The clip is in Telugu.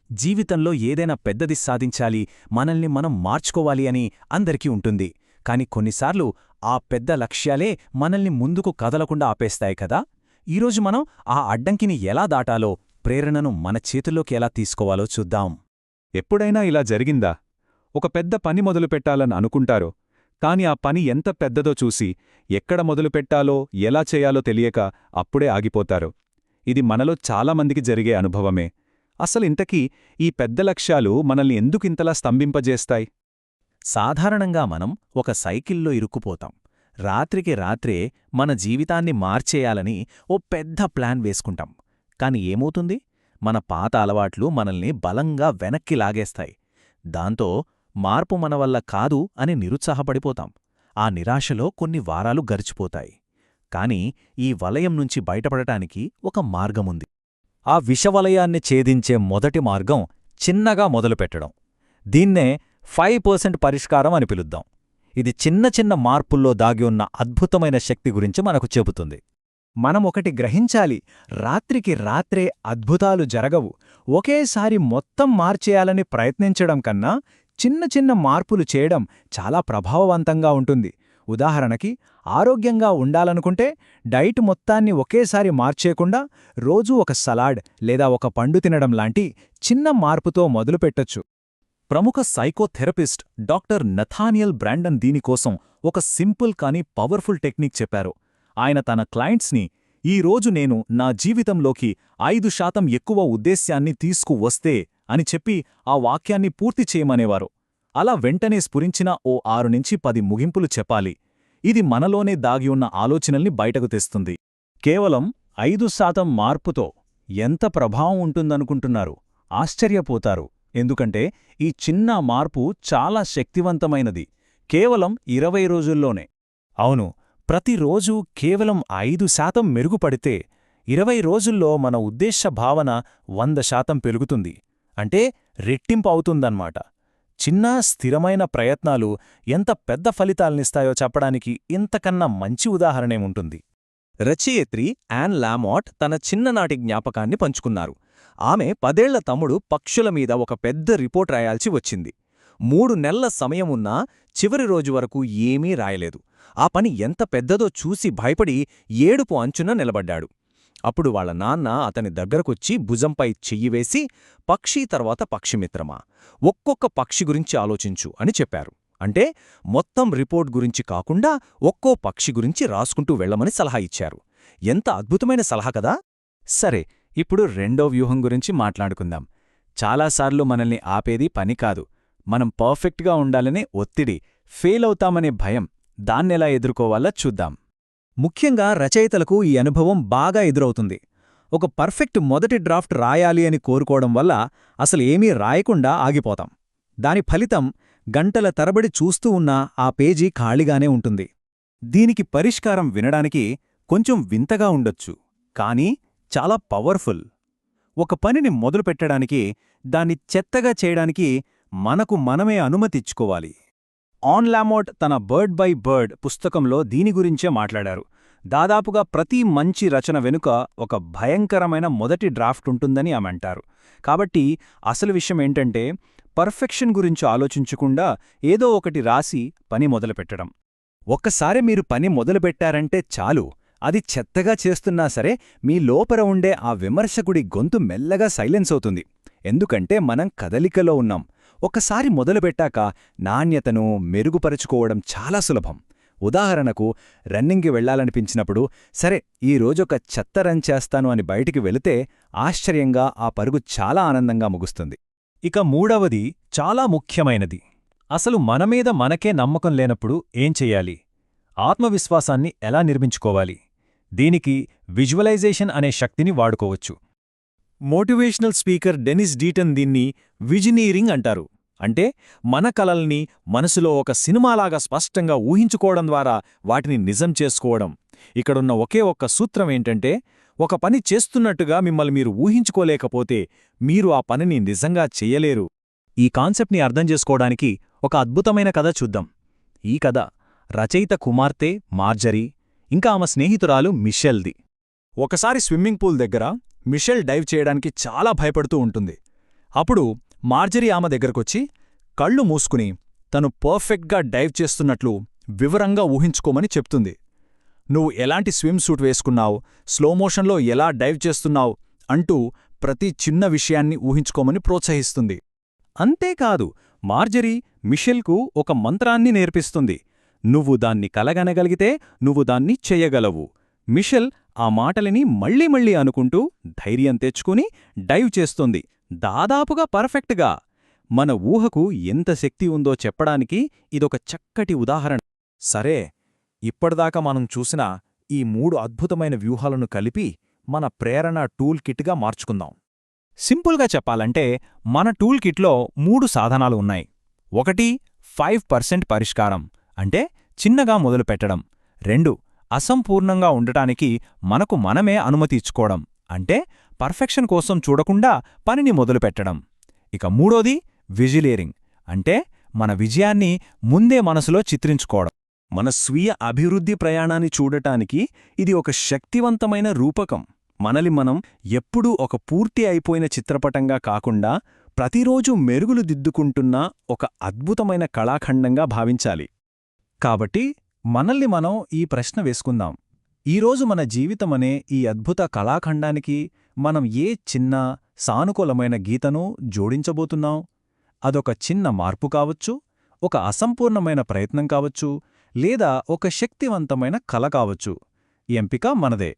జీవితంలో ఏదైనా పెద్దది సాధించాలి, మనల్ని మనం మార్చుకోవాలి అని అందరికీ ఉంటుంది. కాని కొన్నిసార్లు ఆ పెద్ద లక్ష్యాలే మనల్ని ముందుకు కదలకుండా ఆపేస్తాయి కదా. ఈరోజు మనం ఆ అడ్డంకిని ఎలా దాటాలో, ప్రేరణను మన చేతుల్లోకి ఎలా తీసుకోవాలో చూద్దాం. ఎప్పుడైనా ఇలా జరిగిందా? ఒక పెద్ద పని మొదలుపెట్టాలని అనుకుంటారో, కాని ఆ పని ఎంత పెద్దదో చూసి ఎక్కడ మొదలుపెట్టాలో, ఎలా చేయాలో తెలియక అప్పుడే ఆగిపోతారు. ఇది మనలో చాలామందికి జరిగే అనుభవమే. అసలింతకీ ఈ పెద్ద లక్ష్యాలు మనల్ని ఎందుకింతలా స్తంభింపజేస్తాయి? సాధారణంగా మనం ఒక సైకిల్లో ఇరుక్కుపోతాం. రాత్రికి రాత్రే మన జీవితాన్ని మార్చేయాలని ఓ పెద్ద ప్లాన్ వేసుకుంటాం. కాని ఏమవుతుంది? మన పాత అలవాట్లు మనల్ని బలంగా వెనక్కి లాగేస్తాయి. దాంతో మార్పు మన వల్ల కాదు అని నిరుత్సాహపడిపోతాం. ఆ నిరాశలో కొన్ని వారాలు గడిచిపోతాయి. కాని ఈ వలయం నుంచి బయటపడటానికి ఒక మార్గముంది. ఆ విషవలయాన్ని ఛేదించే మొదటి మార్గం చిన్నగా మొదలుపెట్టడం. దీన్నే 5% పరిష్కారం అని పిలుద్దాం. ఇది చిన్న చిన్న మార్పుల్లో దాగి ఉన్న అద్భుతమైన శక్తి గురించి మనకు చెబుతుంది. మనం ఒకటి గ్రహించాలి, రాత్రికి రాత్రే అద్భుతాలు జరగవు. ఒకేసారి మొత్తం మార్చేయాలని ప్రయత్నించడం కన్నా చిన్న చిన్న మార్పులు చేయడం చాలా ప్రభావవంతంగా ఉంటుంది. ఉదాహరణకి, ఆరోగ్యంగా ఉండాలనుకుంటే డైట్ మొత్తాన్ని ఒకేసారి మార్చేయకుండా రోజూ ఒక సలాడ్ లేదా ఒక పండు తినడం లాంటి చిన్న మార్పుతో మొదలుపెట్టొచ్చు. ప్రముఖ సైకోథెరపిస్ట్ డాక్టర్ నథానియల్ బ్రాండన్ దీనికోసం ఒక సింపుల్ కానీ పవర్ఫుల్ టెక్నిక్ చెప్పారు. ఆయన తన క్లయింట్స్ని, ఈరోజు నేను నా జీవితంలోకి 5% ఎక్కువ ఉద్దేశ్యాన్ని తీసుకువస్తే అని చెప్పి ఆ వాక్యాన్ని పూర్తి చేయమనేవారు. అలా వెంటనే స్ఫురించిన ఓ 6-10 ముగింపులు చెప్పాలి. ఇది మనలోనే దాగి ఉన్న ఆలోచనల్ని బయటకు తెస్తుంది. కేవలం 5% మార్పుతో ఎంత ప్రభావం ఉంటుందనుకుంటున్నారు? ఆశ్చర్యపోతారు. ఎందుకంటే ఈ చిన్న మార్పు చాలా శక్తివంతమైనది. కేవలం 20 రోజుల్లోనే. అవును, ప్రతిరోజూ కేవలం 5% మెరుగుపడితే 20 రోజుల్లో మన ఉద్దేశ భావన 100% పెరుగుతుంది. అంటే రెట్టింపు అవుతుందన్నమాట. చిన్న స్థిరమైన ప్రయత్నాలు ఎంత పెద్ద ఫలితాలనిస్తాయో చెప్పడానికి ఇంతకన్నా మంచి ఉదాహరణేముంటుంది? రచయిత్రి యాన్ లామాట్ తన చిన్ననాటి జ్ఞాపకాన్ని పంచుకున్నారు. ఆమె 10 ఏళ్ల తమ్ముడు పక్షుల మీద ఒక పెద్ద రిపోర్ట్ రాయాల్సి వచ్చింది. 3 నెలల సమయమున్నా చివరి రోజు వరకు ఏమీ రాయలేదు. ఆ పని ఎంత పెద్దదో చూసి భయపడి ఏడుపు అంచున నిలబడ్డాడు. అప్పుడు వాళ్ళ నాన్న అతని దగ్గరకొచ్చి భుజంపై చెయ్యివేసి, పక్షి తర్వాత పక్షిమిత్రమా, ఒక్కొక్క పక్షి గురించి ఆలోచించు అని చెప్పారు. అంటే మొత్తం రిపోర్ట్ గురించి కాకుండా ఒక్కో పక్షి గురించి రాసుకుంటూ వెళ్లమని సలహా ఇచ్చారు. ఎంత అద్భుతమైన సలహా కదా! సరే, ఇప్పుడు రెండో వ్యూహం గురించి మాట్లాడుకుందాం. చాలాసార్లు మనల్ని ఆపేది పని కాదు, మనం పర్ఫెక్ట్గా ఉండాలనే ఒత్తిడి, ఫెయిల్ అవుతామనే భయం. దాన్నెలా ఎదుర్కోవాలో చూద్దాం. ముఖ్యంగా రచయితలకు ఈ అనుభవం బాగా ఎదురవుతుంది. ఒక పర్ఫెక్ట్ మొదటి డ్రాఫ్ట్ రాయాలి అని కోరుకోవడం వల్ల అసలు ఏమీ రాయకుండా ఆగిపోతాం. దాని ఫలితం గంటల తరబడి చూస్తూ ఉన్నా ఆ పేజీ ఖాళీగానే ఉంటుంది. దీనికి పరిష్కారం వినడానికి కొంచెం వింతగా ఉండొచ్చు, కానీ చాలా పవర్ఫుల్. ఒక పనిని మొదలుపెట్టడానికి, దాన్ని చెత్తగా చేయడానికి మనకు మనమే అనుమతిచ్చుకోవాలి. ఆన్ లామోట్ తన బర్డ్ బై బర్డ్ పుస్తకంలో దీని గురించే మాట్లాడారు. దాదాపుగా ప్రతి మంచి రచన వెనుక ఒక భయంకరమైన మొదటి డ్రాఫ్ట్ ఉంటుందని ఆమె అంటారు. కాబట్టి అసలు విషయం ఏంటంటే, పర్ఫెక్షన్ గురించి ఆలోచించకుండా ఏదో ఒకటి రాసి పని మొదలుపెట్టడం. ఒక్కసారి మీరు పని మొదలుపెట్టారంటే చాలు, అది చెత్తగా చేస్తున్నా సరే మీ లోపల ఉండే ఆ విమర్శకుడి గొంతు మెల్లగా సైలెన్స్ అవుతుంది. ఎందుకంటే మనం కదలికలో ఉన్నాం. ఒకసారి మొదలుపెట్టాక నాణ్యతను మెరుగుపరుచుకోవడం చాలా సులభం. ఉదాహరణకు, రన్నింగ్కి వెళ్లాలనిపించినప్పుడు, సరే ఈరోజొక చెత్త రన్ చేస్తాను అని బయటికి వెళితే ఆశ్చర్యంగా ఆ పరుగు చాలా ఆనందంగా ముగుస్తుంది. ఇక మూడవది చాలా ముఖ్యమైనది. అసలు మనమీద మనకే నమ్మకం లేనప్పుడు ఏం చెయ్యాలి? ఆత్మవిశ్వాసాన్ని ఎలా నిర్మించుకోవాలి? దీనికి విజువలైజేషన్ అనే శక్తిని వాడుకోవచ్చు. మోటివేషనల్ స్పీకర్ డెనిస్ డీటన్ దీన్ని విజనీరింగ్ అంటారు. అంటే మన కలల్ని మనసులో ఒక సినిమాలాగా స్పష్టంగా ఊహించుకోవడం ద్వారా వాటిని నిజం చేసుకోవడం. ఇక్కడున్న ఒకే ఒక్క సూత్రం ఏంటంటే, ఒక పని చేస్తున్నట్టుగా మిమ్మల్ని మీరు ఊహించుకోలేకపోతే మీరు ఆ పనిని నిజంగా చెయ్యలేరు. ఈ కాన్సెప్ట్ని అర్థం చేసుకోవడానికి ఒక అద్భుతమైన కథ చూద్దాం. ఈ కథ రచయిత కుమార్తె మార్జరీ ఇంకా ఆమె స్నేహితురాలు మిషెల్ది. ఒకసారి స్విమ్మింగ్ పూల్ దగ్గర మిషెల్ డైవ్ చేయడానికి చాలా భయపడుతూ ఉంటుంది. అప్పుడు మార్జరీ ఆమె దగ్గరకొచ్చి కళ్ళు మూసుకుని తను పర్ఫెక్ట్గా డైవ్ చేస్తున్నట్లు వివరంగా ఊహించుకోమని చెప్తుంది. నువ్వు ఎలాంటి స్విమ్ సూట్ వేసుకున్నావు, స్లోమోషన్లో ఎలా డైవ్ చేస్తున్నావు అంటూ ప్రతి చిన్న విషయాన్ని ఊహించుకోమని ప్రోత్సహిస్తుంది. అంతేకాదు, మార్జరీ మిషెల్కు ఒక మంత్రాన్ని నేర్పిస్తుంది. నువ్వు దాన్ని కలగనగలిగితే నువ్వు దాన్ని చెయ్యగలవు. మిషెల్ ఆ మాటలని మళ్ళీ మళ్ళీ అనుకుంటూ ధైర్యం తెచ్చుకుని డైవ్ చేస్తుంది, దాదాపుగా పర్ఫెక్ట్గా. మన ఊహకు ఎంత శక్తి ఉందో చెప్పడానికి ఇదొక చక్కటి ఉదాహరణ. సరే, ఇప్పటిదాకా మనం చూసిన ఈ 3 అద్భుతమైన వ్యూహాలను కలిపి మన ప్రేరణ టూల్ కిట్గా మార్చుకుందాం. సింపుల్గా చెప్పాలంటే మన టూల్ కిట్లో 3 సాధనాలు ఉన్నాయి. 1 5% పరిష్కారం, అంటే చిన్నగా మొదలుపెట్టడం. 2 అసంపూర్ణంగా ఉండటానికి మనకు మనమే అనుమతి ఇచ్చుకోవడం, అంటే పర్ఫెక్షన్ కోసం చూడకుండా పనిని మొదలుపెట్టడం. ఇక 3ది విజిలేరింగ్, అంటే మన విజయాన్ని ముందే మనసులో చిత్రించుకోవడం. మన స్వీయ అభివృద్ధి ప్రయాణాన్ని చూడటానికి ఇది ఒక శక్తివంతమైన రూపకం. మనలి మనం ఎప్పుడూ ఒక పూర్తి అయిపోయిన చిత్రపటంగా కాకుండా ప్రతిరోజు మెరుగులు దిద్దుకుంటున్న ఒక అద్భుతమైన కళాఖండంగా భావించాలి. కాబట్టి మనల్ని మనం ఈ ప్రశ్న వేసుకుందాం. ఈరోజు మన జీవితమనే ఈ అద్భుత కళాఖండానికి మనం ఏ చిన్న సానుకూలమైన గీతను జోడించబోతున్నాం? అదొక చిన్న మార్పు కావచ్చు, ఒక అసంపూర్ణమైన ప్రయత్నం కావచ్చు, లేదా ఒక శక్తివంతమైన కల కావచ్చు. ఎంపిక మనదే.